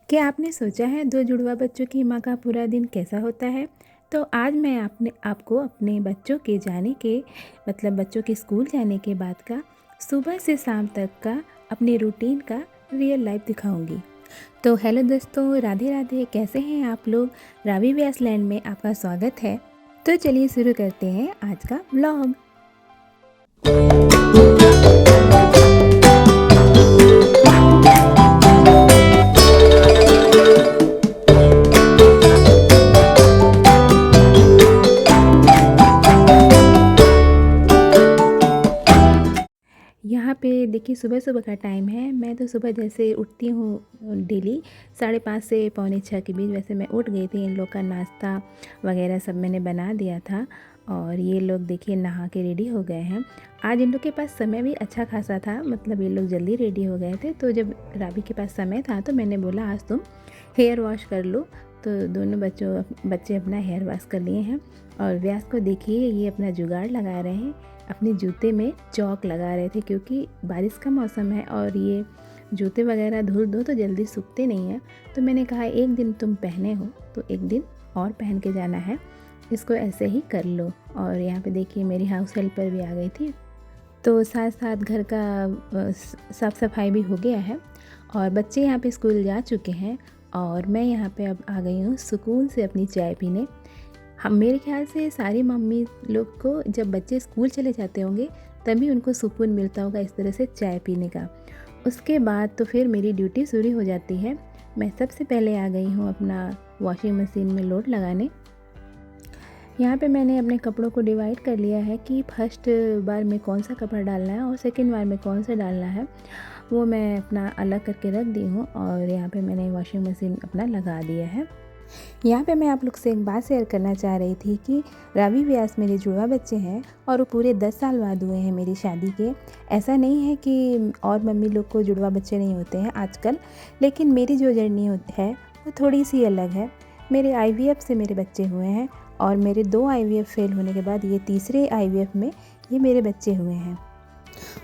क्या आपने सोचा है दो जुड़वा बच्चों की माँ का पूरा दिन कैसा होता है? तो आज मैं आपको अपने बच्चों के जाने के बच्चों के स्कूल जाने के बाद का सुबह से शाम तक का अपने रूटीन का रियल लाइफ दिखाऊंगी। तो हेलो दोस्तों, राधे राधे। कैसे हैं आप लोग? रावी व्यास लैंड में आपका स्वागत है। तो चलिए शुरू करते हैं आज का व्लॉग। यहाँ पे देखिए सुबह सुबह का टाइम है। मैं तो सुबह जैसे उठती हूँ डेली 5:30 से 6:45 के बीच, वैसे मैं उठ गई थी। इन लोग का नाश्ता वगैरह सब मैंने बना दिया था और ये लोग देखिए नहा के रेडी हो गए हैं। आज इन लोग के पास समय भी अच्छा खासा था, ये लोग जल्दी रेडी हो गए थे। तो जब रावी के पास समय था तो मैंने बोला आज तुम हेयर वॉश कर लो। तो दोनों बच्चे अपना हेयर वॉश कर लिए हैं और व्यास को देखिए ये अपना जुगाड़ लगा रहे हैं। अपने जूते में चौक लगा रहे थे क्योंकि बारिश का मौसम है और ये जूते वगैरह धुल दो तो जल्दी सूखते नहीं हैं। तो मैंने कहा एक दिन तुम पहने हो तो एक दिन और पहन के जाना है, इसको ऐसे ही कर लो। और यहाँ पे देखिए मेरी हाउस हेल्पर भी आ गई थी, तो साथ साथ घर का साफ़ सफाई भी हो गया है और बच्चे यहाँ पे स्कूल जा चुके हैं और मैं यहाँ पे अब आ गई हूँ सुकून से अपनी चाय पीने। हम मेरे ख्याल से सारी मम्मी लोग को जब बच्चे स्कूल चले जाते होंगे तभी उनको सुकून मिलता होगा इस तरह से चाय पीने का। उसके बाद तो फिर मेरी ड्यूटी शुरू हो जाती है। मैं सबसे पहले आ गई हूँ अपना वॉशिंग मशीन में लोड लगाने। यहाँ पे मैंने अपने कपड़ों को डिवाइड कर लिया है कि फर्स्ट बार में कौन सा कपड़ा डालना है और सेकेंड बार में कौन सा डालना है, वो मैं अपना अलग करके रख दी हूँ। और यहाँ पे मैंने वॉशिंग मशीन अपना लगा दिया है। यहाँ पे मैं आप लोग से एक बात शेयर करना चाह रही थी कि रावी व्यास मेरे जुड़वा बच्चे हैं और वो पूरे 10 साल बाद हुए हैं मेरी शादी के। ऐसा नहीं है कि और मम्मी लोग को जुड़वा बच्चे नहीं होते हैं आजकल, लेकिन मेरी जो जर्नी है वो थोड़ी सी अलग है। मेरे IVF से मेरे बच्चे हुए हैं और मेरे 2 IVF फेल होने के बाद ये तीसरे IVF में ये मेरे बच्चे हुए हैं।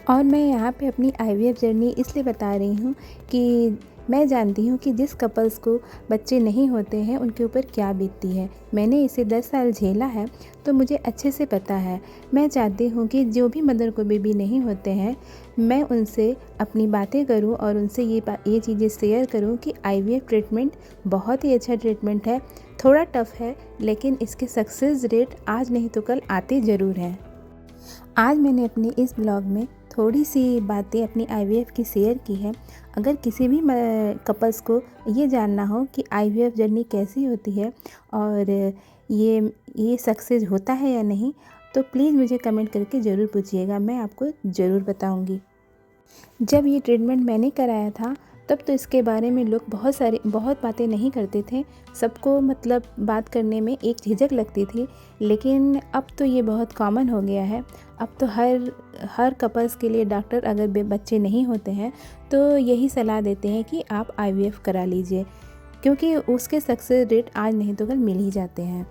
और मैं यहाँ पे अपनी IVF जर्नी इसलिए बता रही हूँ कि मैं जानती हूँ कि जिस कपल्स को बच्चे नहीं होते हैं उनके ऊपर क्या बीतती है। मैंने इसे 10 साल झेला है तो मुझे अच्छे से पता है। मैं चाहती हूँ कि जो भी मदर को बेबी नहीं होते हैं मैं उनसे अपनी बातें करूँ और उनसे ये चीज़ें शेयर करूँ कि IVF ट्रीटमेंट बहुत ही अच्छा ट्रीटमेंट है। थोड़ा टफ़ है लेकिन इसके सक्सेस रेट आज नहीं तो कल आते ज़रूर हैं। आज मैंने अपने इस ब्लॉग में थोड़ी सी बातें अपनी IVF की शेयर की है। अगर किसी भी कपल्स को ये जानना हो कि IVF जर्नी कैसी होती है और ये सक्सेस होता है या नहीं, तो प्लीज़ मुझे कमेंट करके ज़रूर पूछिएगा, मैं आपको ज़रूर बताऊंगी। जब ये ट्रीटमेंट मैंने कराया था तब तो इसके बारे में लोग बहुत बातें नहीं करते थे। सबको बात करने में एक झिझक लगती थी, लेकिन अब तो ये बहुत कॉमन हो गया है। अब तो हर कपल्स के लिए डॉक्टर अगर बच्चे नहीं होते हैं तो यही सलाह देते हैं कि आप IVF करा लीजिए, क्योंकि उसके सक्सेस रेट आज नहीं तो कल मिल ही जाते हैं।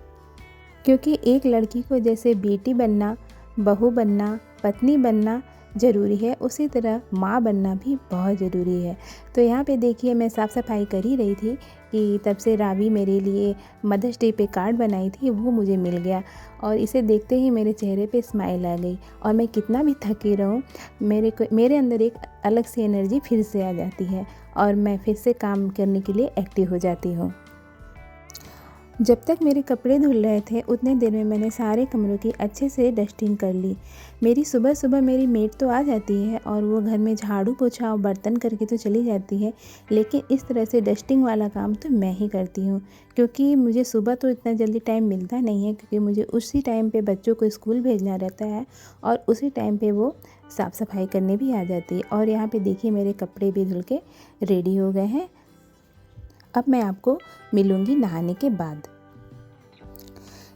क्योंकि एक लड़की को जैसे बेटी बनना, बहू बनना, पत्नी बनना ज़रूरी है, उसी तरह माँ बनना भी बहुत ज़रूरी है। तो यहाँ पे देखिए मैं साफ़ सफाई कर ही रही थी कि तब से रावी मेरे लिए मदर्स डे पे कार्ड बनाई थी, वो मुझे मिल गया और इसे देखते ही मेरे चेहरे पे स्माइल आ गई। और मैं कितना भी थकी रहूँ, मेरे अंदर एक अलग सी एनर्जी फिर से आ जाती है और मैं फिर से काम करने के लिए एक्टिव हो जाती हूँ। जब तक मेरे कपड़े धुल रहे थे उतने देर में मैंने सारे कमरों की अच्छे से डस्टिंग कर ली। मेरी सुबह सुबह मेरी मेड तो आ जाती है और वो घर में झाड़ू पोछा और बर्तन करके तो चली जाती है, लेकिन इस तरह से डस्टिंग वाला काम तो मैं ही करती हूँ, क्योंकि मुझे सुबह तो इतना जल्दी टाइम मिलता नहीं है, क्योंकि मुझे उसी टाइम पे बच्चों को स्कूल भेजना रहता है और उसी टाइम पे वो साफ़ सफाई करने भी आ जाती है। और यहाँ पे देखिए मेरे कपड़े भी धुल के रेडी हो गए हैं। अब मैं आपको मिलूँगी नहाने के बाद।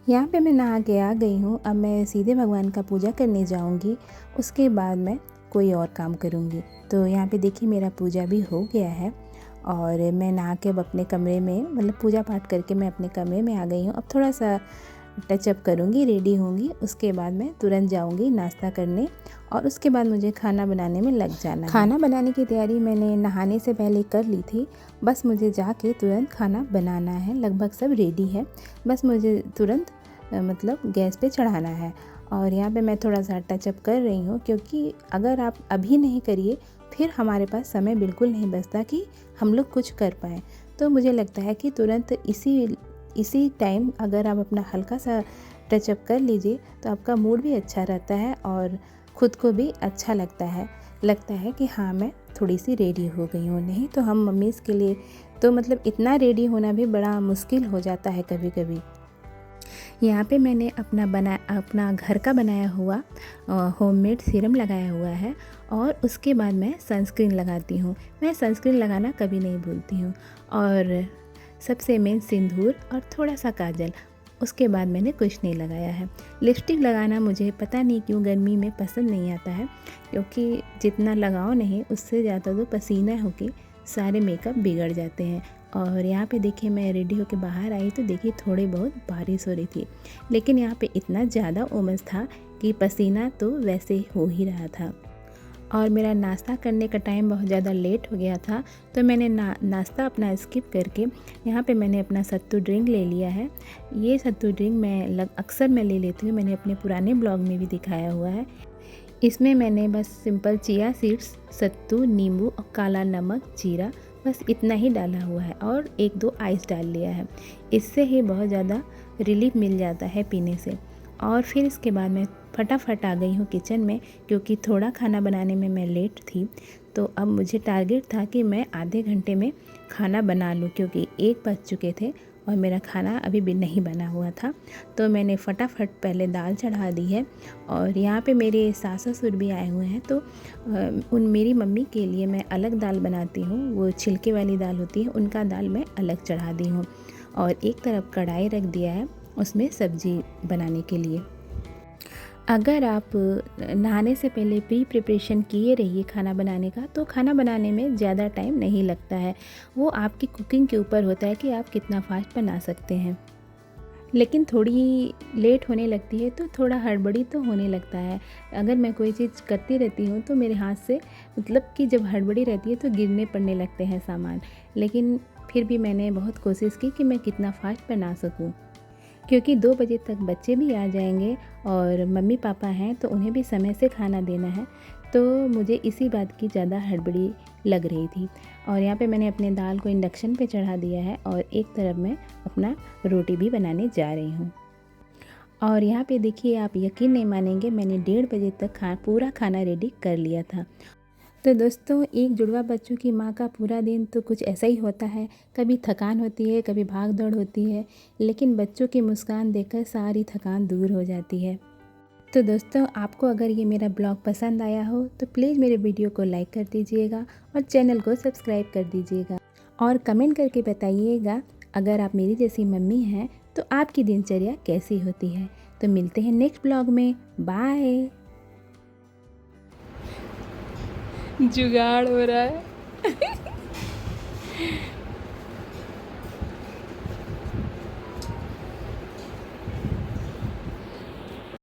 यहाँ पे मैं नहा के आ गई हूँ। अब मैं सीधे भगवान का पूजा करने जाऊँगी, उसके बाद मैं कोई और काम करूँगी। तो यहाँ पे देखिए मेरा पूजा भी हो गया है और मैं नहा के अब अपने कमरे में पूजा पाठ करके मैं अपने कमरे में आ गई हूँ। अब थोड़ा सा टचअप करूँगी, रेडी होंगी, उसके बाद मैं तुरंत जाऊँगी नाश्ता करने और उसके बाद मुझे खाना बनाने में लग जाना है। खाना बनाने की तैयारी मैंने नहाने से पहले कर ली थी, बस मुझे जाके तुरंत खाना बनाना है। लगभग सब रेडी है, बस मुझे तुरंत मतलब गैस पे चढ़ाना है। और यहाँ पे मैं थोड़ा सा टचअप कर रही हूँ, क्योंकि अगर आप अभी नहीं करिए फिर हमारे पास समय बिल्कुल नहीं बचता कि हम लोग कुछ कर पाएँ। तो मुझे लगता है कि तुरंत इसी टाइम अगर आप अपना हल्का सा टचअप कर लीजिए तो आपका मूड भी अच्छा रहता है और ख़ुद को भी अच्छा लगता है कि हाँ मैं थोड़ी सी रेडी हो गई हूँ। नहीं तो हम मम्मीज़ के लिए तो मतलब इतना रेडी होना भी बड़ा मुश्किल हो जाता है कभी कभी। यहाँ पे मैंने अपना घर का बनाया हुआ होममेड सीरम लगाया हुआ है और उसके बाद मैं सनस्क्रीन लगाती हूँ। मैं सनस्क्रीन लगाना कभी नहीं भूलती हूँ और सबसे मेन सिंदूर और थोड़ा सा काजल, उसके बाद मैंने कुछ नहीं लगाया है। लिपस्टिक लगाना मुझे पता नहीं क्यों गर्मी में पसंद नहीं आता है, क्योंकि जितना लगाओ नहीं उससे ज़्यादा तो पसीना होके सारे मेकअप बिगड़ जाते हैं। और यहाँ पे देखिए मैं रेडी होके बाहर आई तो देखिए थोड़ी बहुत बारिश हो रही थी, लेकिन यहाँ पे इतना ज़्यादा उमस था कि पसीना तो वैसे हो ही रहा था। और मेरा नाश्ता करने का टाइम बहुत ज़्यादा लेट हो गया था, तो मैंने नाश्ता अपना स्किप करके यहाँ पे मैंने अपना सत्तू ड्रिंक ले लिया है। ये सत्तू ड्रिंक अक्सर मैं ले लेती हूँ, मैंने अपने पुराने ब्लॉग में भी दिखाया हुआ है। इसमें मैंने बस सिंपल चिया सीड्स, सत्तू, नींबू और काला नमक, जीरा, बस इतना ही डाला हुआ है और 1-2 आइस डाल लिया है। इससे ही बहुत ज़्यादा रिलीफ मिल जाता है पीने से। और फिर इसके बाद मैं फटाफट आ गई हूँ किचन में, क्योंकि थोड़ा खाना बनाने में मैं लेट थी। तो अब मुझे टारगेट था कि मैं आधे घंटे में खाना बना लूँ, क्योंकि 1 बज चुके थे और मेरा खाना अभी भी नहीं बना हुआ था। तो मैंने फटाफट पहले दाल चढ़ा दी है। और यहाँ पे मेरे सास ससुर भी आए हुए हैं, तो मेरी मम्मी के लिए मैं अलग दाल बनाती हूँ, वो छिलके वाली दाल होती है, उनका दाल मैं अलग चढ़ा दी हूँ। और एक तरफ कढ़ाई रख दिया है उसमें सब्ज़ी बनाने के लिए। अगर आप नहाने से पहले प्रिपरेशन किए रहिए खाना बनाने का, तो खाना बनाने में ज़्यादा टाइम नहीं लगता है। वो आपकी कुकिंग के ऊपर होता है कि आप कितना फास्ट बना सकते हैं। लेकिन थोड़ी लेट होने लगती है तो थोड़ा हड़बड़ी तो होने लगता है। अगर मैं कोई चीज़ करती रहती हूँ तो मेरे हाथ से मतलब कि जब हड़बड़ी रहती है तो गिरने पड़ने लगते हैं सामान। लेकिन फिर भी मैंने बहुत कोशिश की कि मैं कितना फास्ट बना सकूँ, क्योंकि 2 बजे तक बच्चे भी आ जाएंगे और मम्मी पापा हैं तो उन्हें भी समय से खाना देना है। तो मुझे इसी बात की ज़्यादा हड़बड़ी लग रही थी। और यहाँ पे मैंने अपने दाल को इंडक्शन पे चढ़ा दिया है और एक तरफ मैं अपना रोटी भी बनाने जा रही हूँ। और यहाँ पे देखिए आप यकीन नहीं मानेंगे, मैंने 1:30 बजे तक पूरा खाना रेडी कर लिया था। तो दोस्तों, एक जुड़वा बच्चों की माँ का पूरा दिन तो कुछ ऐसा ही होता है। कभी थकान होती है, कभी भाग दौड़ होती है, लेकिन बच्चों की मुस्कान देखकर सारी थकान दूर हो जाती है। तो दोस्तों, आपको अगर ये मेरा ब्लॉग पसंद आया हो तो प्लीज़ मेरे वीडियो को लाइक कर दीजिएगा और चैनल को सब्सक्राइब कर दीजिएगा। और कमेंट करके बताइएगा अगर आप मेरी जैसी मम्मी हैं तो आपकी दिनचर्या कैसी होती है। तो मिलते हैं नेक्स्ट ब्लॉग में। बाय। जुगाड़ हो रहा है।